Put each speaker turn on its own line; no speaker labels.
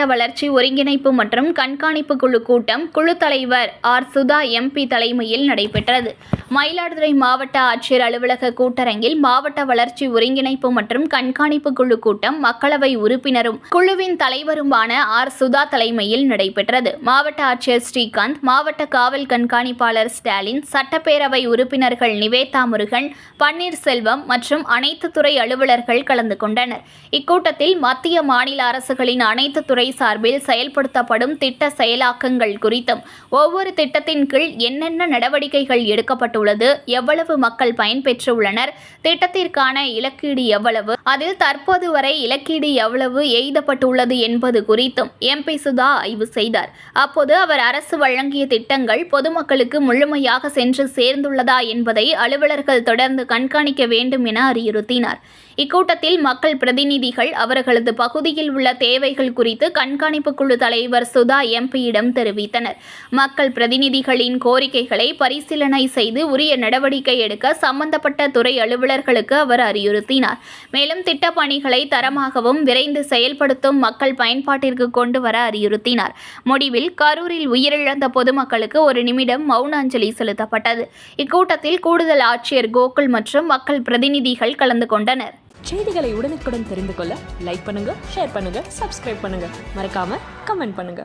மாவட்ட வளர்ச்சி ஒருங்கிணைப்பு மற்றும் கண்காணிப்பு குழு கூட்டம் குழு தலைவர் ஆர். சுதா எம்பி தலைமையில் நடைபெற்றது. மயிலாடுதுறை மாவட்ட ஆட்சியர் அலுவலக கூட்டரங்கில் மாவட்ட வளர்ச்சி ஒருங்கிணைப்பு மற்றும் கண்காணிப்பு குழு கூட்டம் மக்களவை உறுப்பினரும் குழுவின் தலைவருமான ஆர். சுதா தலைமையில் நடைபெற்றது. மாவட்ட ஆட்சியர் ஸ்ரீகாந்த், மாவட்ட காவல் கண்காணிப்பாளர் ஸ்டாலின், சட்டப்பேரவை உறுப்பினர்கள் நிவேதா முருகன், பன்னீர்செல்வம் மற்றும் அனைத்து துறை அலுவலர்கள் கலந்து கொண்டனர். இக்கூட்டத்தில் மத்திய மாநில அரசுகளின் அனைத்து துறை சார்பில் செயல்படுத்தப்படும் திட்ட செயலாக்கங்கள் குறித்தும், ஒவ்வொரு திட்டத்தின் கீழ் என்னென்ன நடவடிக்கைகள் எடுக்கப்பட்டுள்ளது, எவ்வளவு மக்கள் பயன்பெற்றுள்ளனர், திட்டத்திற்கான இலக்கீடு எவ்வளவு, அதில் தற்போது வரை இலக்கீடு எவ்வளவு எய்தப்பட்டுள்ளது என்பது குறித்தும் எம்பி சுதா ஆய்வு செய்தார். அப்போது அவர் அரசு வழங்கிய திட்டங்கள் பொதுமக்களுக்கு முழுமையாக சென்று சேர்ந்துள்ளதா என்பதை அலுவலர்கள் தொடர்ந்து கண்காணிக்க வேண்டும் என அறிவுறுத்தினார். இக்கூட்டத்தில் மக்கள் பிரதிநிதிகள் அவர்களது பகுதியில் உள்ள தேவைகள் குறித்து கண்காணிப்பு குழு தலைவர் சுதா எம்பியிடம் தெரிவித்தனர். மக்கள் பிரதிநிதிகளின் கோரிக்கைகளை பரிசீலனை செய்து உரிய நடவடிக்கை எடுக்க சம்பந்தப்பட்ட துறை அலுவலர்களுக்கு அவர் அறிவுறுத்தினார். மேலும் திட்டப் பணிகளை தரமாகவும் விரைந்து செயல்படுத்தும் மக்கள் பயன்பாட்டிற்கு கொண்டு வர அறிவுறுத்தினார். முடிவில் கரூரில் உயிரிழந்த பொதுமக்களுக்கு 1 நிமிடம் மௌன அஞ்சலி செலுத்தப்பட்டது. இக்கூட்டத்தில் கூடுதல் ஆட்சியர் கோகுல் மற்றும் மக்கள் பிரதிநிதிகள் கலந்து கொண்டனர்.
செய்திகளை உடனுக்குடன் தெரிந்து கொள்ள லைக் பண்ணுங்க, ஷேர் பண்ணுங்க, சப்ஸ்கிரைப் பண்ணுங்க, மறக்காம கமெண்ட் பண்ணுங்க.